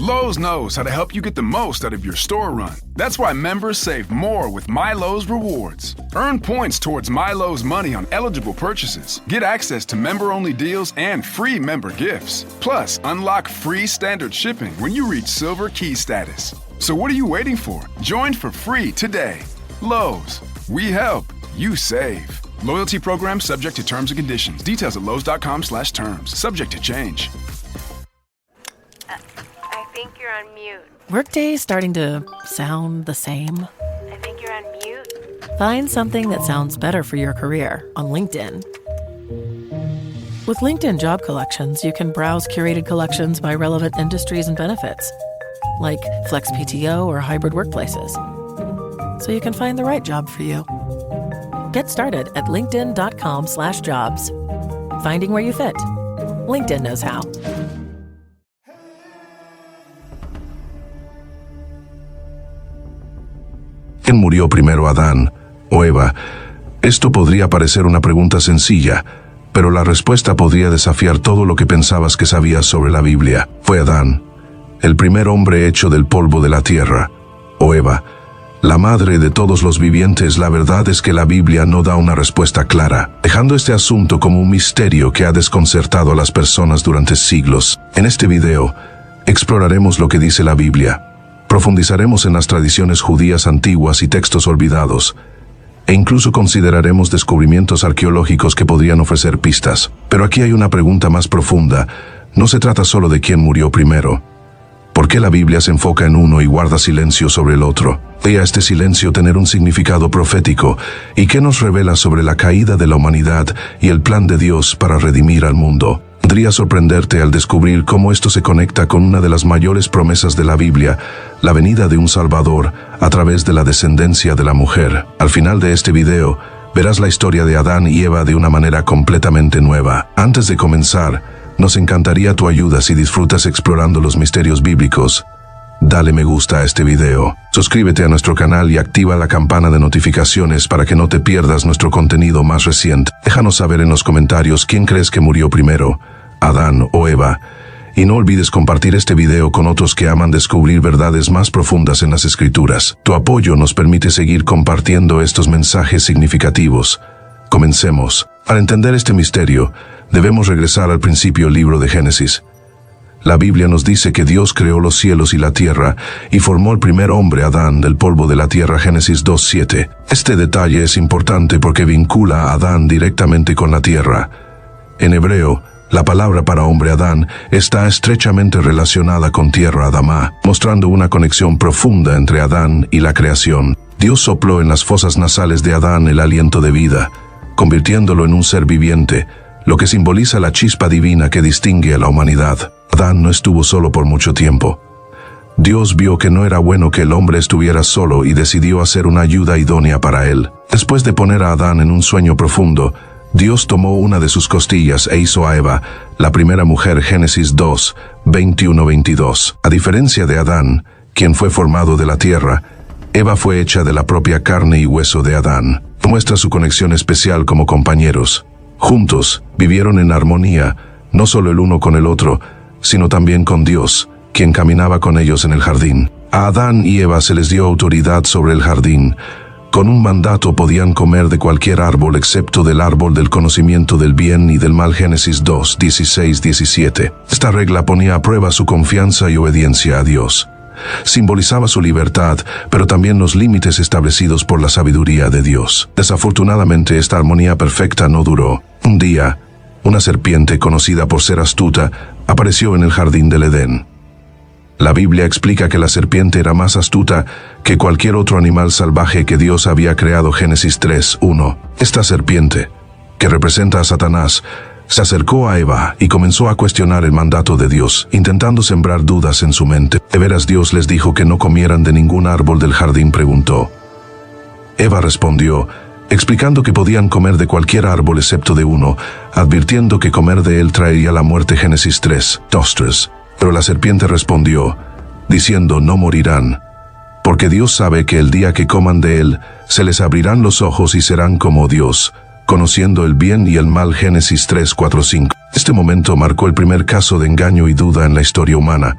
Lowe's knows how to help you get the most out of your store run. That's why members save more with MyLowe's Rewards. Earn points towards MyLowe's money on eligible purchases. Get access to member-only deals and free member gifts. Plus, unlock free standard shipping when you reach Silver Key status. So what are you waiting for? Join for free today. Lowe's. We help. You save. Loyalty program subject to terms and conditions. Details at lowes.com/terms. Subject to change. I think you're on mute. Workday starting to sound the same? I think you're on mute. Find something that sounds better for your career on LinkedIn. With LinkedIn Job Collections, you can browse curated collections by relevant industries and benefits, like flex PTO or hybrid workplaces, so you can find the right job for you. Get started at linkedin.com/jobs. Finding where you fit. LinkedIn knows how. ¿Quién murió primero, Adán o Eva? Esto podría parecer una pregunta sencilla, pero la respuesta podría desafiar todo lo que pensabas que sabías sobre la Biblia. Fue Adán, el primer hombre hecho del polvo de la tierra, o Eva, la madre de todos los vivientes. La verdad es que la Biblia no da una respuesta clara, dejando este asunto como un misterio que ha desconcertado a las personas durante siglos. En este video, exploraremos lo que dice la Biblia, profundizaremos en las tradiciones judías antiguas y textos olvidados, e incluso consideraremos descubrimientos arqueológicos que podrían ofrecer pistas. Pero aquí hay una pregunta más profunda. No se trata solo de quién murió primero. ¿Por qué la Biblia se enfoca en uno y guarda silencio sobre el otro? ¿Podría este silencio tener un significado profético? ¿Y qué nos revela sobre la caída de la humanidad y el plan de Dios para redimir al mundo? Podría sorprenderte al descubrir cómo esto se conecta con una de las mayores promesas de la Biblia, la venida de un Salvador a través de la descendencia de la mujer. Al final de este video, verás la historia de Adán y Eva de una manera completamente nueva. Antes de comenzar, nos encantaría tu ayuda si disfrutas explorando los misterios bíblicos. Dale me gusta a este video, suscríbete a nuestro canal y activa la campana de notificaciones para que no te pierdas nuestro contenido más reciente. Déjanos saber en los comentarios quién crees que murió primero, Adán o Eva. Y no olvides compartir este video con otros que aman descubrir verdades más profundas en las Escrituras. Tu apoyo nos permite seguir compartiendo estos mensajes significativos. Comencemos. Para entender este misterio, debemos regresar al principio del libro de Génesis. La Biblia nos dice que Dios creó los cielos y la tierra y formó el primer hombre, Adán, del polvo de la tierra, Génesis 2:7. Este detalle es importante porque vincula a Adán directamente con la tierra. En hebreo, la palabra para hombre, Adán, está estrechamente relacionada con tierra, Adamá, mostrando una conexión profunda entre Adán y la creación. Dios sopló en las fosas nasales de Adán el aliento de vida, convirtiéndolo en un ser viviente, lo que simboliza la chispa divina que distingue a la humanidad. Adán no estuvo solo por mucho tiempo. Dios vio que no era bueno que el hombre estuviera solo y decidió hacer una ayuda idónea para él. Después de poner a Adán en un sueño profundo, Dios tomó una de sus costillas e hizo a Eva, la primera mujer, Génesis 2, 21-22. A diferencia de Adán, quien fue formado de la tierra, Eva fue hecha de la propia carne y hueso de Adán. Muestra su conexión especial como compañeros. Juntos, vivieron en armonía, no solo el uno con el otro, sino también con Dios, quien caminaba con ellos en el jardín. A Adán y Eva se les dio autoridad sobre el jardín. Con un mandato podían comer de cualquier árbol excepto del árbol del conocimiento del bien y del mal, Génesis 2, 16-17. Esta regla ponía a prueba su confianza y obediencia a Dios. Simbolizaba su libertad, pero también los límites establecidos por la sabiduría de Dios. Desafortunadamente, esta armonía perfecta no duró. Un día, una serpiente conocida por ser astuta apareció en el jardín del Edén. La Biblia explica que la serpiente era más astuta que cualquier otro animal salvaje que Dios había creado, Génesis 3:1. Esta serpiente, que representa a Satanás, se acercó a Eva y comenzó a cuestionar el mandato de Dios, intentando sembrar dudas en su mente. ¿De veras Dios les dijo que no comieran de ningún árbol del jardín?, preguntó. Eva respondió, explicando que podían comer de cualquier árbol excepto de uno, advirtiendo que comer de él traería la muerte, Génesis 3:3. Pero la serpiente respondió, diciendo, no morirán, porque Dios sabe que el día que coman de él, se les abrirán los ojos y serán como Dios, conociendo el bien y el mal, Génesis 3:4-5. Este momento marcó el primer caso de engaño y duda en la historia humana.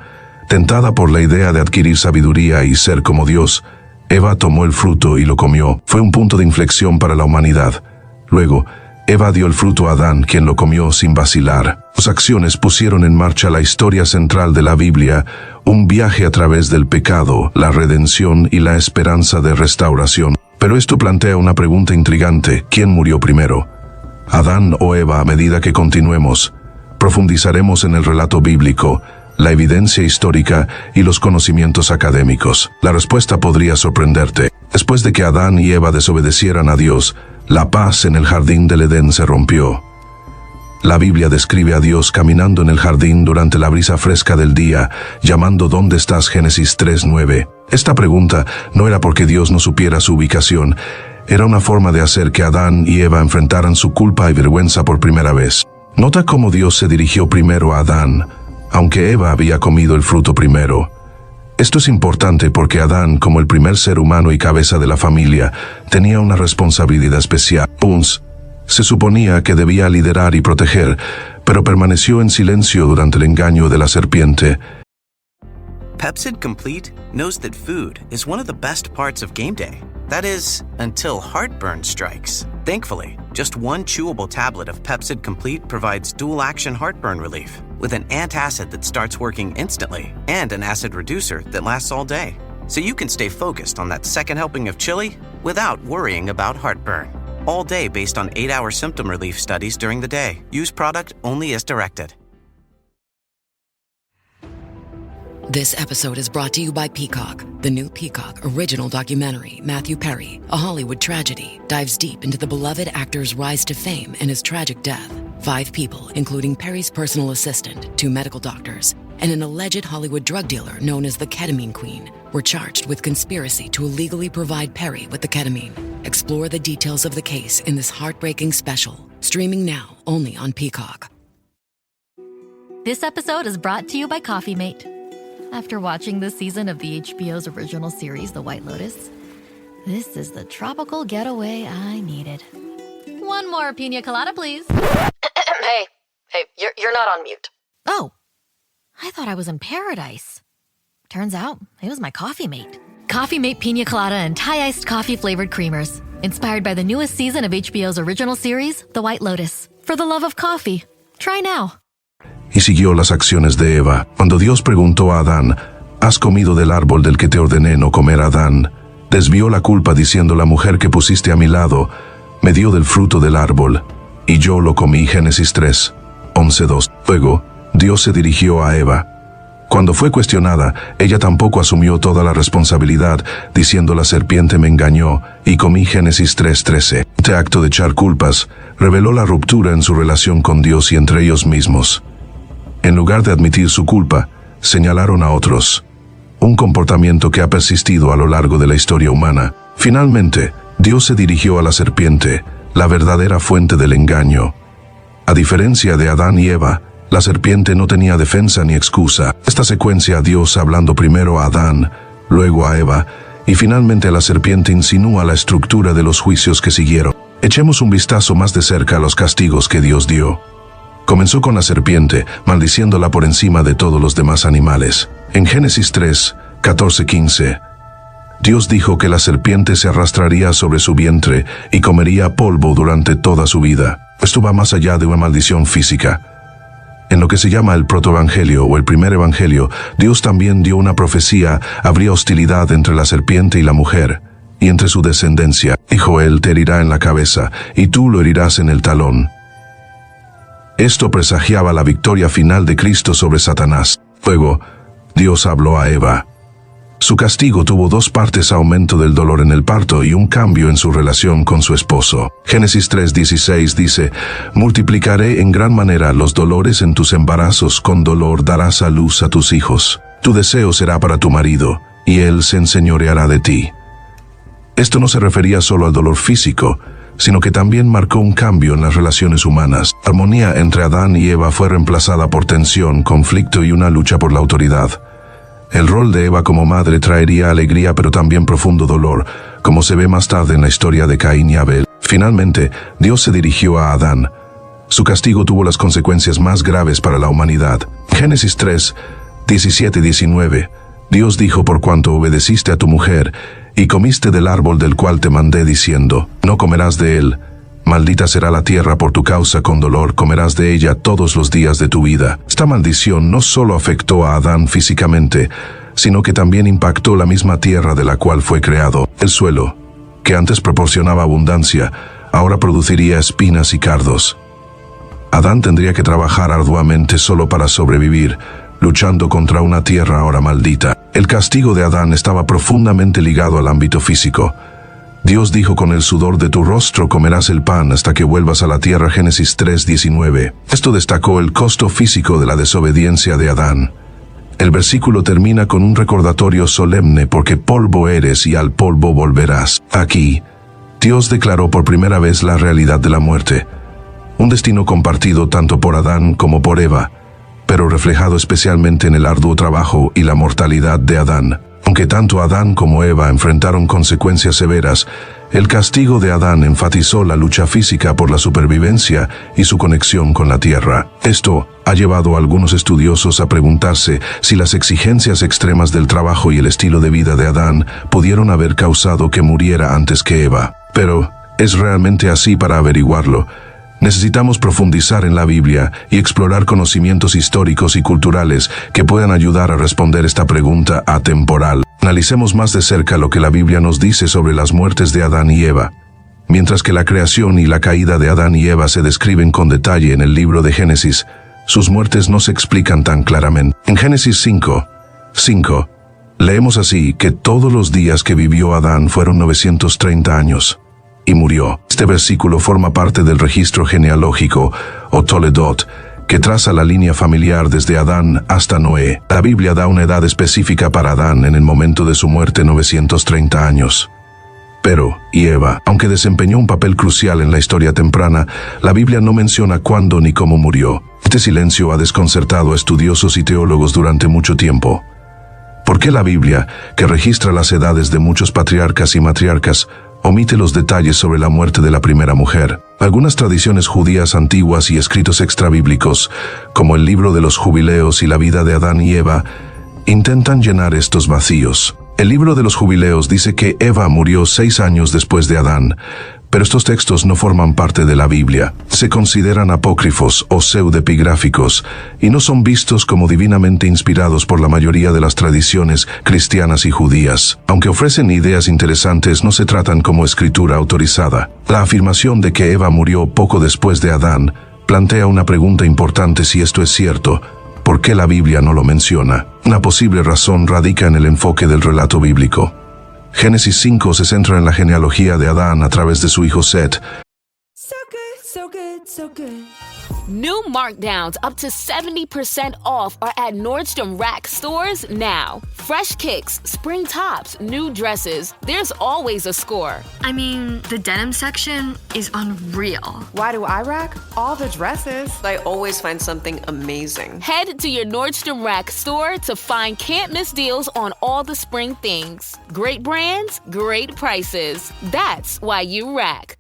Tentada por la idea de adquirir sabiduría y ser como Dios, Eva tomó el fruto y lo comió. Fue un punto de inflexión para la humanidad. Luego, Eva dio el fruto a Adán, quien lo comió sin vacilar. Sus acciones pusieron en marcha la historia central de la Biblia, un viaje a través del pecado, la redención y la esperanza de restauración. Pero esto plantea una pregunta intrigante: ¿quién murió primero? ¿Adán o Eva? A medida que continuemos, profundizaremos en el relato bíblico, la evidencia histórica y los conocimientos académicos. La respuesta podría sorprenderte. Después de que Adán y Eva desobedecieran a Dios, la paz en el jardín del Edén se rompió. La Biblia describe a Dios caminando en el jardín durante la brisa fresca del día, llamando ¿dónde estás? Génesis 3:9. Esta pregunta no era porque Dios no supiera su ubicación, era una forma de hacer que Adán y Eva enfrentaran su culpa y vergüenza por primera vez. Nota cómo Dios se dirigió primero a Adán, aunque Eva había comido el fruto primero. Esto es importante porque Adán, como el primer ser humano y cabeza de la familia, tenía una responsabilidad especial. Se suponía que debía liderar y proteger, pero permaneció en silencio durante el engaño de la serpiente. Pepsid Complete knows that food is one of the best parts of game day. That is, until heartburn strikes. Thankfully, just one chewable tablet of Pepsid Complete provides dual-action heartburn relief, with an antacid that starts working instantly and an acid reducer that lasts all day. So you can stay focused on that second helping of chili without worrying about heartburn. All day based on 8-hour symptom relief studies during the day. Use product only as directed. This episode is brought to you by Peacock. The new Peacock original documentary, Matthew Perry, A Hollywood Tragedy, dives deep into the beloved actor's rise to fame and his tragic death. 5 people, including Perry's personal assistant, 2 medical doctors, and an alleged Hollywood drug dealer known as the Ketamine Queen, were charged with conspiracy to illegally provide Perry with the ketamine. Explore the details of the case in this heartbreaking special, streaming now only on Peacock. This episode is brought to you by Coffee Mate. After watching this season of the HBO's original series, The White Lotus, this is the tropical getaway I needed. One more pina colada, please. Hey, you're not on mute. Oh, I thought I was in paradise. Turns out, it was my Coffee Mate. Coffee Mate Pina Colada and Thai-iced coffee-flavored creamers. Inspired by the newest season of HBO's original series, The White Lotus. For the love of coffee. Try now. Y siguió las acciones de Eva. Cuando Dios preguntó a Adán, ¿has comido del árbol del que te ordené no comer? Adán desvió la culpa diciendo: la mujer que pusiste a mi lado me dio del fruto del árbol, y yo lo comí. Génesis 3:11-2. Luego, Dios se dirigió a Eva. Cuando fue cuestionada, ella tampoco asumió toda la responsabilidad, diciendo: la serpiente me engañó y comí. Génesis 3:13. Este acto de echar culpas reveló la ruptura en su relación con Dios y entre ellos mismos. En lugar de admitir su culpa, señalaron a otros, un comportamiento que ha persistido a lo largo de la historia humana. Finalmente, Dios se dirigió a la serpiente, la verdadera fuente del engaño. A diferencia de Adán y Eva, la serpiente no tenía defensa ni excusa. Esta secuencia, Dios hablando primero a Adán, luego a Eva, y finalmente a la serpiente, insinúa la estructura de los juicios que siguieron. Echemos un vistazo más de cerca a los castigos que Dios dio. Comenzó con la serpiente, maldiciéndola por encima de todos los demás animales. En Génesis 3:14-15, Dios dijo que la serpiente se arrastraría sobre su vientre y comería polvo durante toda su vida. Esto va más allá de una maldición física. En lo que se llama el protoevangelio o el primer evangelio, Dios también dio una profecía: habría hostilidad entre la serpiente y la mujer, y entre su descendencia. Dijo: él te herirá en la cabeza, y tú lo herirás en el talón. Esto presagiaba la victoria final de Cristo sobre Satanás. Luego, Dios habló a Eva. Su castigo tuvo 2 partes: aumento del dolor en el parto y un cambio en su relación con su esposo. Génesis 3:16 dice: multiplicaré en gran manera los dolores en tus embarazos, con dolor darás a luz a tus hijos. Tu deseo será para tu marido, y él se enseñoreará de ti. Esto no se refería solo al dolor físico, sino que también marcó un cambio en las relaciones humanas. La armonía entre Adán y Eva fue reemplazada por tensión, conflicto y una lucha por la autoridad. El rol de Eva como madre traería alegría pero también profundo dolor, como se ve más tarde en la historia de Caín y Abel. Finalmente, Dios se dirigió a Adán. Su castigo tuvo las consecuencias más graves para la humanidad. Génesis 3 17:19. Dios dijo: por cuanto obedeciste a tu mujer, y comiste del árbol del cual te mandé diciendo, no comerás de él. Maldita será la tierra por tu causa, con dolor comerás de ella todos los días de tu vida. Esta maldición no solo afectó a Adán físicamente, sino que también impactó la misma tierra de la cual fue creado. El suelo, que antes proporcionaba abundancia, ahora produciría espinas y cardos. Adán tendría que trabajar arduamente solo para sobrevivir, luchando contra una tierra ahora maldita. El castigo de Adán estaba profundamente ligado al ámbito físico. Dios dijo: con el sudor de tu rostro comerás el pan hasta que vuelvas a la tierra. Génesis 3:19. Esto destacó el costo físico de la desobediencia de Adán. El versículo termina con un recordatorio solemne: porque polvo eres y al polvo volverás. Aquí, Dios declaró por primera vez la realidad de la muerte, un destino compartido tanto por Adán como por Eva, pero reflejado especialmente en el arduo trabajo y la mortalidad de Adán. Aunque tanto Adán como Eva enfrentaron consecuencias severas, el castigo de Adán enfatizó la lucha física por la supervivencia y su conexión con la tierra. Esto ha llevado a algunos estudiosos a preguntarse si las exigencias extremas del trabajo y el estilo de vida de Adán pudieron haber causado que muriera antes que Eva. Pero, ¿es realmente así? Para averiguarlo, necesitamos profundizar en la Biblia y explorar conocimientos históricos y culturales que puedan ayudar a responder esta pregunta atemporal. Analicemos más de cerca lo que la Biblia nos dice sobre las muertes de Adán y Eva. Mientras que la creación y la caída de Adán y Eva se describen con detalle en el libro de Génesis, sus muertes no se explican tan claramente. En Génesis 5:5, leemos así que todos los días que vivió Adán fueron 930 años. Y murió. Este versículo forma parte del registro genealógico, o Toledot, que traza la línea familiar desde Adán hasta Noé. La Biblia da una edad específica para Adán en el momento de su muerte: 930 años. Pero, y Eva, aunque desempeñó un papel crucial en la historia temprana, la Biblia no menciona cuándo ni cómo murió. Este silencio ha desconcertado a estudiosos y teólogos durante mucho tiempo. ¿Por qué la Biblia, que registra las edades de muchos patriarcas y matriarcas, omite los detalles sobre la muerte de la primera mujer? Algunas tradiciones judías antiguas y escritos extrabíblicos, como el libro de los Jubileos y la vida de Adán y Eva, intentan llenar estos vacíos. El libro de los Jubileos dice que Eva murió 6 años después de Adán, pero estos textos no forman parte de la Biblia. Se consideran apócrifos o pseudepigráficos y no son vistos como divinamente inspirados por la mayoría de las tradiciones cristianas y judías. Aunque ofrecen ideas interesantes, no se tratan como escritura autorizada. La afirmación de que Eva murió poco después de Adán plantea una pregunta importante: si esto es cierto, ¿por qué la Biblia no lo menciona? Una posible razón radica en el enfoque del relato bíblico. Génesis 5 se centra en la genealogía de Adán a través de su hijo Set. So good, so good, so good. New markdowns up to 70% off are at Nordstrom Rack stores now. Fresh kicks, spring tops, new dresses. There's always a score. I mean, the denim section is unreal. Why do I rack? All the dresses. I always find something amazing. Head to your Nordstrom Rack store to find can't-miss deals on all the spring things. Great brands, great prices. That's why you rack.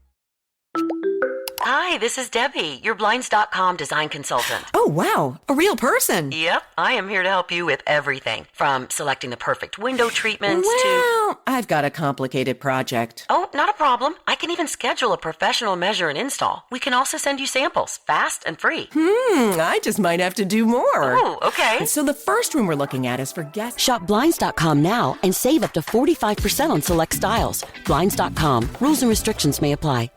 Hi, this is Debbie, your Blinds.com design consultant. Oh, wow. A real person. Yep, I am here to help you with everything, from selecting the perfect window treatments to... Well, I've got a complicated project. Oh, not a problem. I can even schedule a professional measure and install. We can also send you samples, fast and free. I just might have to do more. Oh, okay. So the first room we're looking at is for guests. Shop Blinds.com now and save up to 45% on select styles. Blinds.com. Rules and restrictions may apply.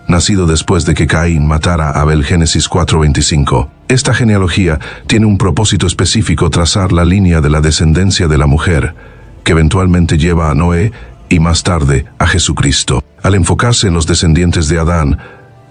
Nacido después de que Caín matara a Abel. Génesis 4:25. Esta genealogía tiene un propósito específico: trazar la línea de la descendencia de la mujer, que eventualmente lleva a Noé y más tarde a Jesucristo. Al enfocarse en los descendientes de Adán,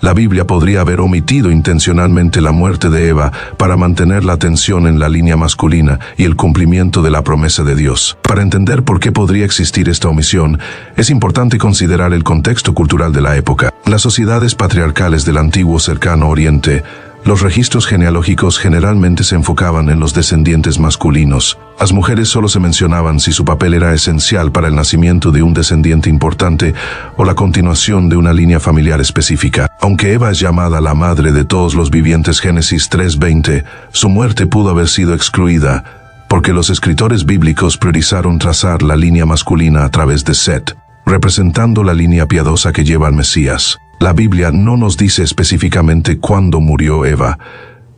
la Biblia podría haber omitido intencionalmente la muerte de Eva para mantener la atención en la línea masculina y el cumplimiento de la promesa de Dios. Para entender por qué podría existir esta omisión, es importante considerar el contexto cultural de la época. En las sociedades patriarcales del antiguo Cercano Oriente, los registros genealógicos generalmente se enfocaban en los descendientes masculinos. Las mujeres solo se mencionaban si su papel era esencial para el nacimiento de un descendiente importante o la continuación de una línea familiar específica. Aunque Eva es llamada la madre de todos los vivientes, Génesis 3:20, su muerte pudo haber sido excluida, porque los escritores bíblicos priorizaron trazar la línea masculina a través de Set, representando la línea piadosa que lleva al Mesías. La Biblia no nos dice específicamente cuándo murió Eva,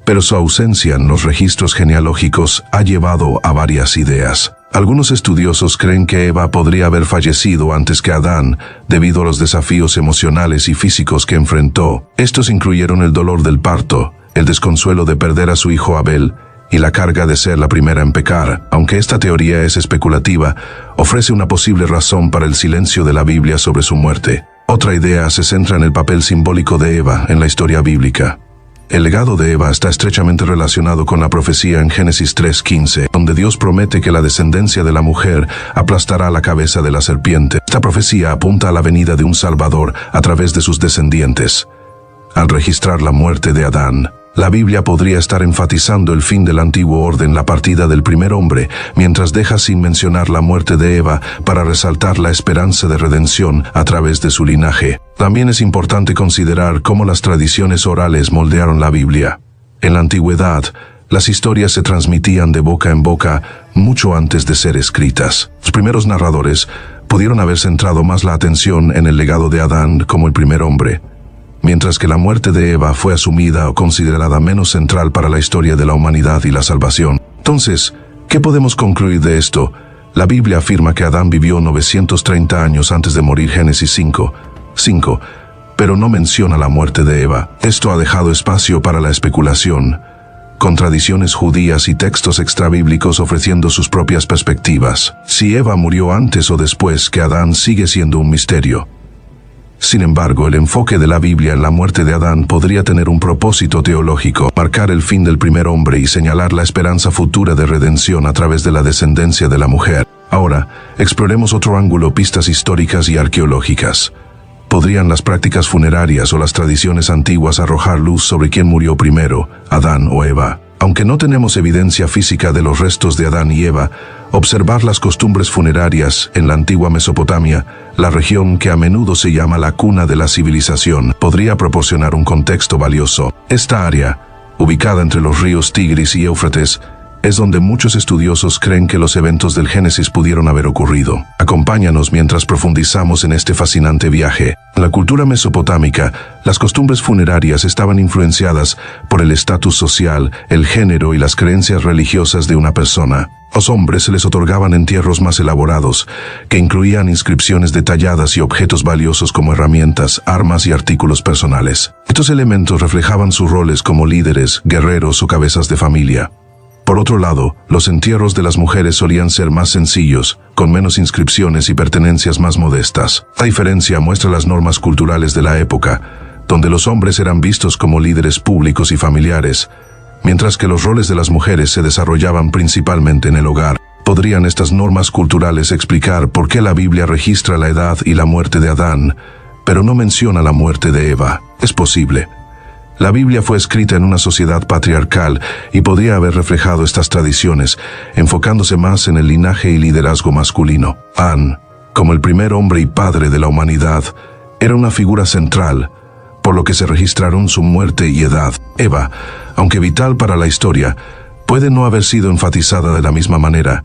pero su ausencia en los registros genealógicos ha llevado a varias ideas. Algunos estudiosos creen que Eva podría haber fallecido antes que Adán debido a los desafíos emocionales y físicos que enfrentó. Estos incluyeron el dolor del parto, el desconsuelo de perder a su hijo Abel y la carga de ser la primera en pecar. Aunque esta teoría es especulativa, ofrece una posible razón para el silencio de la Biblia sobre su muerte. Otra idea se centra en el papel simbólico de Eva en la historia bíblica. El legado de Eva está estrechamente relacionado con la profecía en Génesis 3:15, donde Dios promete que la descendencia de la mujer aplastará la cabeza de la serpiente. Esta profecía apunta a la venida de un Salvador a través de sus descendientes. Al registrar la muerte de Adán, la Biblia podría estar enfatizando el fin del antiguo orden, la partida del primer hombre, mientras deja sin mencionar la muerte de Eva para resaltar la esperanza de redención a través de su linaje. También es importante considerar cómo las tradiciones orales moldearon la Biblia. En la antigüedad, las historias se transmitían de boca en boca mucho antes de ser escritas. Los primeros narradores pudieron haber centrado más la atención en el legado de Adán como el primer hombre, mientras que la muerte de Eva fue asumida o considerada menos central para la historia de la humanidad y la salvación. Entonces, ¿qué podemos concluir de esto? La Biblia afirma que Adán vivió 930 años antes de morir, Génesis 5:5, pero no menciona la muerte de Eva. Esto ha dejado espacio para la especulación, con tradiciones judías y textos extrabíblicos ofreciendo sus propias perspectivas. Si Eva murió antes o después que Adán sigue siendo un misterio. Sin embargo, el enfoque de la Biblia en la muerte de Adán podría tener un propósito teológico, marcar el fin del primer hombre y señalar la esperanza futura de redención a través de la descendencia de la mujer. Ahora, exploremos otro ángulo: pistas históricas y arqueológicas. ¿Podrían las prácticas funerarias o las tradiciones antiguas arrojar luz sobre quién murió primero, Adán o Eva? Aunque no tenemos evidencia física de los restos de Adán y Eva, observar las costumbres funerarias en la antigua Mesopotamia, la región que a menudo se llama la cuna de la civilización, podría proporcionar un contexto valioso. Esta área, ubicada entre los ríos Tigris y Éufrates, es donde muchos estudiosos creen que los eventos del Génesis pudieron haber ocurrido. Acompáñanos mientras profundizamos en este fascinante viaje. En la cultura mesopotámica, las costumbres funerarias estaban influenciadas por el estatus social, el género y las creencias religiosas de una persona. A los hombres se les otorgaban entierros más elaborados, que incluían inscripciones detalladas y objetos valiosos como herramientas, armas y artículos personales. Estos elementos reflejaban sus roles como líderes, guerreros o cabezas de familia. Por otro lado, los entierros de las mujeres solían ser más sencillos, con menos inscripciones y pertenencias más modestas. Esta diferencia muestra las normas culturales de la época, donde los hombres eran vistos como líderes públicos y familiares, mientras que los roles de las mujeres se desarrollaban principalmente en el hogar. ¿Podrían estas normas culturales explicar por qué la Biblia registra la edad y la muerte de Adán, pero no menciona la muerte de Eva? Es posible. La Biblia fue escrita en una sociedad patriarcal y podría haber reflejado estas tradiciones, enfocándose más en el linaje y liderazgo masculino. Adán, como el primer hombre y padre de la humanidad, era una figura central, por lo que se registraron su muerte y edad. Eva, aunque vital para la historia, puede no haber sido enfatizada de la misma manera.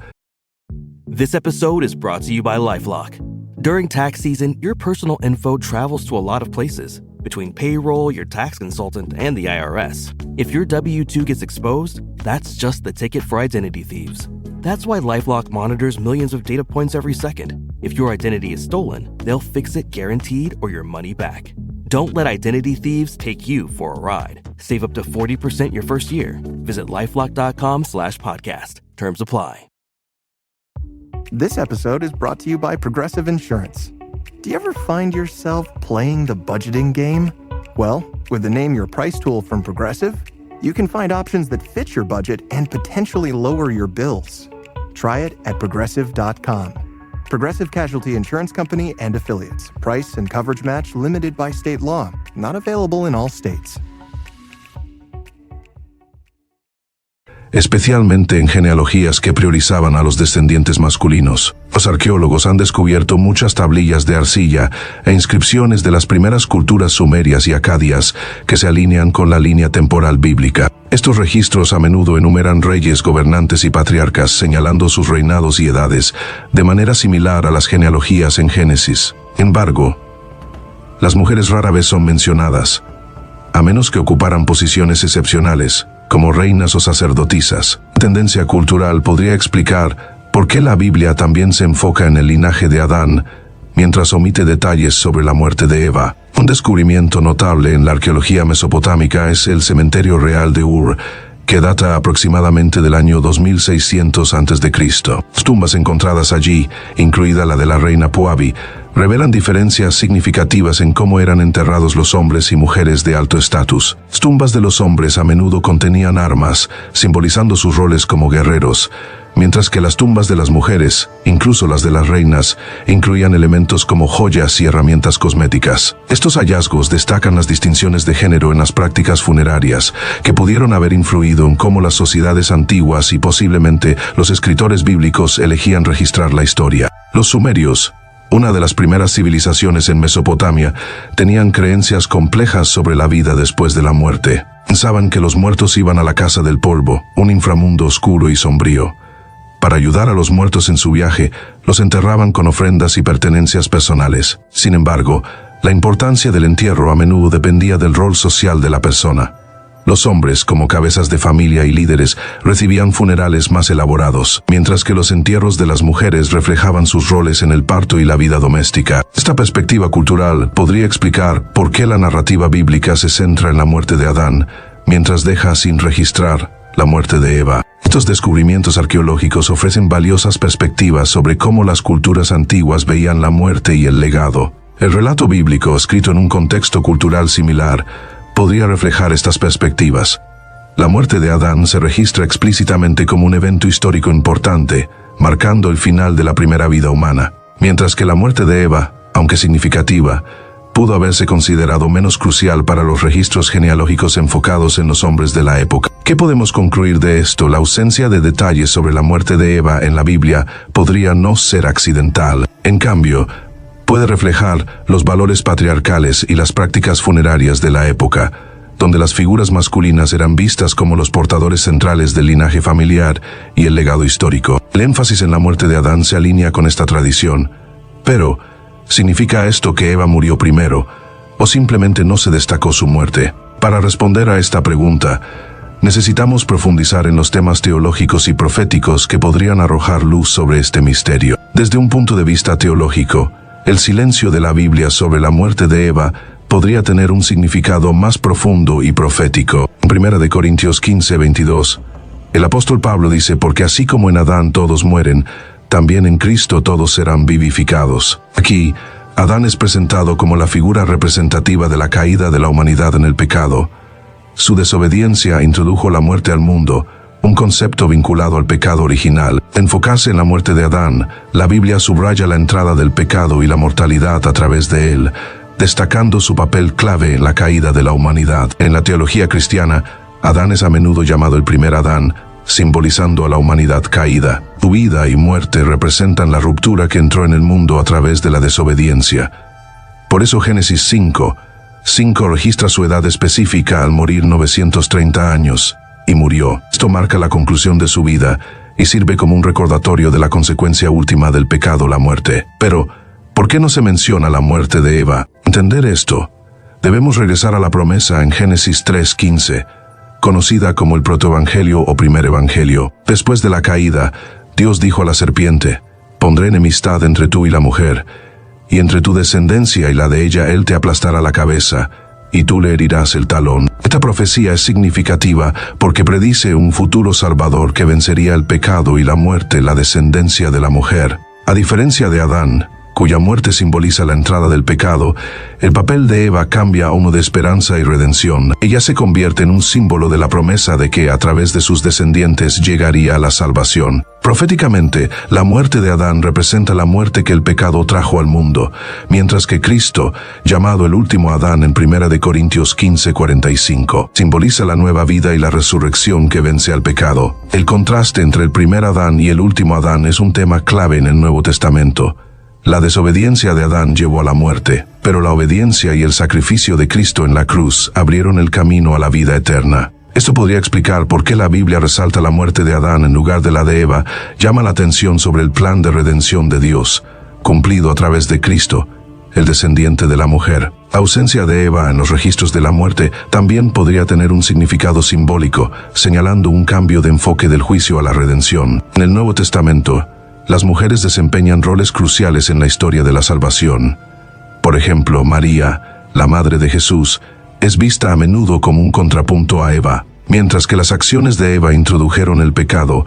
This episode is brought to you by LifeLock. During tax season, your personal info travels to a lot of places. Between payroll, your tax consultant, and the IRS. If your W-2 gets exposed, that's just the ticket for identity thieves. That's why LifeLock monitors millions of data points every second. If your identity is stolen, they'll fix it guaranteed or your money back. Don't let identity thieves take you for a ride. Save up to 40% your first year. Visit LifeLock.com/podcast. Terms apply. This episode is brought to you by Progressive Insurance. Do you ever find yourself playing the budgeting game? Well, with the Name Your Price tool from Progressive, you can find options that fit your budget and potentially lower your bills. Try it at Progressive.com. Progressive Casualty Insurance Company and Affiliates. Price and coverage match limited by state law. Not available in all states. especialmente en genealogías que priorizaban a los descendientes masculinos. Los arqueólogos han descubierto muchas tablillas de arcilla e inscripciones de las primeras culturas sumerias y acadias que se alinean con la línea temporal bíblica. Estos registros a menudo enumeran reyes, gobernantes y patriarcas, señalando sus reinados y edades, de manera similar a las genealogías en Génesis. Sin embargo, las mujeres rara vez son mencionadas, a menos que ocuparan posiciones excepcionales, como reinas o sacerdotisas. La tendencia cultural podría explicar por qué la Biblia también se enfoca en el linaje de Adán, mientras omite detalles sobre la muerte de Eva. Un descubrimiento notable en la arqueología mesopotámica es el cementerio real de Ur, que data aproximadamente del año 2600 a.C. Las tumbas encontradas allí, incluida la de la reina Puabi, revelan diferencias significativas en cómo eran enterrados los hombres y mujeres de alto estatus. Las tumbas de los hombres a menudo contenían armas, simbolizando sus roles como guerreros, mientras que las tumbas de las mujeres, incluso las de las reinas, incluían elementos como joyas y herramientas cosméticas. Estos hallazgos destacan las distinciones de género en las prácticas funerarias, que pudieron haber influido en cómo las sociedades antiguas y posiblemente los escritores bíblicos elegían registrar la historia. Los sumerios, una de las primeras civilizaciones en Mesopotamia, tenían creencias complejas sobre la vida después de la muerte. Pensaban que los muertos iban a la casa del polvo, un inframundo oscuro y sombrío. Para ayudar a los muertos en su viaje, los enterraban con ofrendas y pertenencias personales. Sin embargo, la importancia del entierro a menudo dependía del rol social de la persona. Los hombres, como cabezas de familia y líderes, recibían funerales más elaborados, mientras que los entierros de las mujeres reflejaban sus roles en el parto y la vida doméstica. Esta perspectiva cultural podría explicar por qué la narrativa bíblica se centra en la muerte de Adán, mientras deja sin registrar la muerte de Eva. Estos descubrimientos arqueológicos ofrecen valiosas perspectivas sobre cómo las culturas antiguas veían la muerte y el legado. El relato bíblico, escrito en un contexto cultural similar, podría reflejar estas perspectivas. La muerte de Adán se registra explícitamente como un evento histórico importante, marcando el final de la primera vida humana, mientras que la muerte de Eva, aunque significativa, pudo haberse considerado menos crucial para los registros genealógicos enfocados en los hombres de la época. ¿Qué podemos concluir de esto? La ausencia de detalles sobre la muerte de Eva en la Biblia podría no ser accidental. En cambio, puede reflejar los valores patriarcales y las prácticas funerarias de la época, donde las figuras masculinas eran vistas como los portadores centrales del linaje familiar y el legado histórico. El énfasis en la muerte de Adán se alinea con esta tradición. Pero, ¿significa esto que Eva murió primero, o simplemente no se destacó su muerte? Para responder a esta pregunta, necesitamos profundizar en los temas teológicos y proféticos que podrían arrojar luz sobre este misterio. Desde un punto de vista teológico, el silencio de la Biblia sobre la muerte de Eva podría tener un significado más profundo y profético. En 1 Corintios 15:22, el apóstol Pablo dice: porque así como en Adán todos mueren, también en Cristo todos serán vivificados. Aquí, Adán es presentado como la figura representativa de la caída de la humanidad en el pecado. Su desobediencia introdujo la muerte al mundo, un concepto vinculado al pecado original. Enfocarse en la muerte de Adán, la Biblia subraya la entrada del pecado y la mortalidad a través de él, destacando su papel clave en la caída de la humanidad. En la teología cristiana, Adán es a menudo llamado el primer Adán, simbolizando a la humanidad caída. Su vida y muerte representan la ruptura que entró en el mundo a través de la desobediencia. Por eso Génesis 5 registra su edad específica al morir 930 años. Y murió. Esto marca la conclusión de su vida y sirve como un recordatorio de la consecuencia última del pecado, la muerte. Pero, ¿por qué no se menciona la muerte de Eva? Entender esto, debemos regresar a la promesa en Génesis 3:15, conocida como el protoevangelio o primer evangelio. Después de la caída, Dios dijo a la serpiente: pondré enemistad entre tú y la mujer, y entre tu descendencia y la de ella él te aplastará la cabeza, y tú le herirás el talón. Esta profecía es significativa porque predice un futuro salvador que vencería el pecado y la muerte, la descendencia de la mujer. A diferencia de Adán, cuya muerte simboliza la entrada del pecado, el papel de Eva cambia a uno de esperanza y redención. Ella se convierte en un símbolo de la promesa de que a través de sus descendientes llegaría la salvación. Proféticamente, la muerte de Adán representa la muerte que el pecado trajo al mundo, mientras que Cristo, llamado el último Adán en 1 Corintios 15:45, simboliza la nueva vida y la resurrección que vence al pecado. El contraste entre el primer Adán y el último Adán es un tema clave en el Nuevo Testamento. La desobediencia de Adán llevó a la muerte, pero la obediencia y el sacrificio de Cristo en la cruz abrieron el camino a la vida eterna. Esto podría explicar por qué la Biblia resalta la muerte de Adán en lugar de la de Eva, llama la atención sobre el plan de redención de Dios, cumplido a través de Cristo, el descendiente de la mujer. La ausencia de Eva en los registros de la muerte también podría tener un significado simbólico, señalando un cambio de enfoque del juicio a la redención. En el Nuevo Testamento, las mujeres desempeñan roles cruciales en la historia de la salvación. Por ejemplo, María, la madre de Jesús, es vista a menudo como un contrapunto a Eva. Mientras que las acciones de Eva introdujeron el pecado,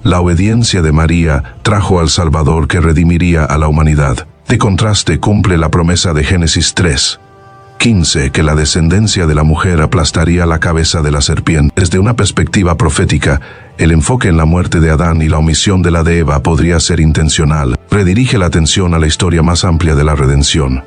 la obediencia de María trajo al Salvador que redimiría a la humanidad. De contraste, cumple la promesa de Génesis 3:15, que la descendencia de la mujer aplastaría la cabeza de la serpiente. Desde una perspectiva profética, el enfoque en la muerte de Adán y la omisión de la de Eva podría ser intencional. Redirige la atención a la historia más amplia de la redención.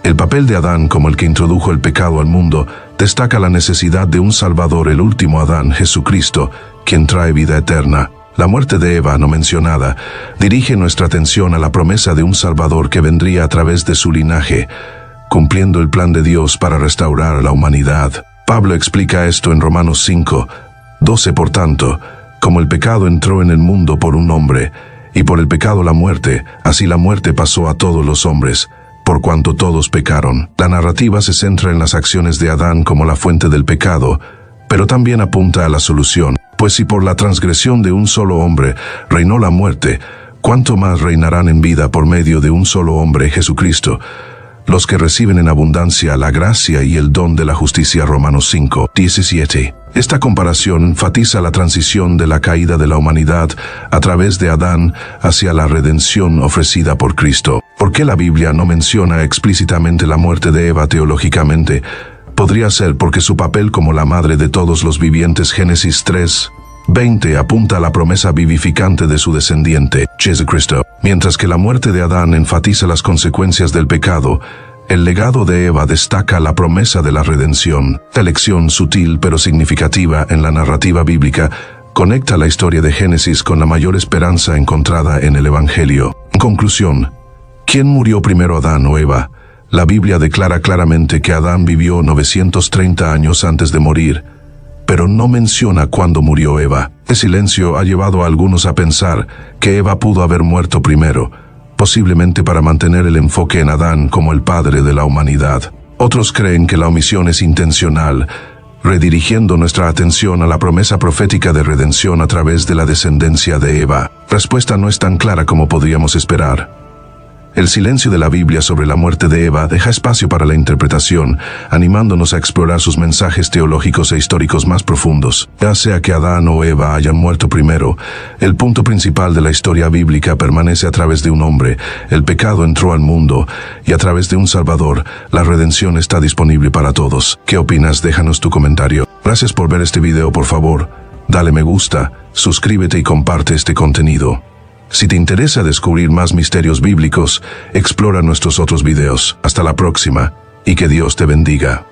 El papel de Adán como el que introdujo el pecado al mundo destaca la necesidad de un Salvador, el último Adán, Jesucristo, quien trae vida eterna. La muerte de Eva, no mencionada, dirige nuestra atención a la promesa de un Salvador que vendría a través de su linaje, cumpliendo el plan de Dios para restaurar a la humanidad. Pablo explica esto en Romanos 5:12. Por tanto, como el pecado entró en el mundo por un hombre, y por el pecado la muerte, así la muerte pasó a todos los hombres, por cuanto todos pecaron. La narrativa se centra en las acciones de Adán como la fuente del pecado, pero también apunta a la solución. Pues si por la transgresión de un solo hombre reinó la muerte, ¿cuánto más reinarán en vida por medio de un solo hombre, Jesucristo, los que reciben en abundancia la gracia y el don de la justicia? Romanos 5:17. Esta comparación enfatiza la transición de la caída de la humanidad a través de Adán hacia la redención ofrecida por Cristo. ¿Por qué la Biblia no menciona explícitamente la muerte de Eva teológicamente? Podría ser porque su papel como la madre de todos los vivientes, Génesis 3:20, apunta a la promesa vivificante de su descendiente, Jesucristo. Mientras que la muerte de Adán enfatiza las consecuencias del pecado, el legado de Eva destaca la promesa de la redención. La lección sutil pero significativa en la narrativa bíblica conecta la historia de Génesis con la mayor esperanza encontrada en el Evangelio. En conclusión, ¿quién murió primero, Adán o Eva? La Biblia declara claramente que Adán vivió 930 años antes de morir, pero no menciona cuándo murió Eva. El silencio ha llevado a algunos a pensar que Eva pudo haber muerto primero, posiblemente para mantener el enfoque en Adán como el padre de la humanidad. Otros creen que la omisión es intencional, redirigiendo nuestra atención a la promesa profética de redención a través de la descendencia de Eva. La respuesta no es tan clara como podríamos esperar. El silencio de la Biblia sobre la muerte de Eva deja espacio para la interpretación, animándonos a explorar sus mensajes teológicos e históricos más profundos. Ya sea que Adán o Eva hayan muerto primero, el punto principal de la historia bíblica permanece a través de un hombre. El pecado entró al mundo, y a través de un Salvador, la redención está disponible para todos. ¿Qué opinas? Déjanos tu comentario. Gracias por ver este video. Por favor, dale me gusta, suscríbete y comparte este contenido. Si te interesa descubrir más misterios bíblicos, explora nuestros otros videos. Hasta la próxima, y que Dios te bendiga.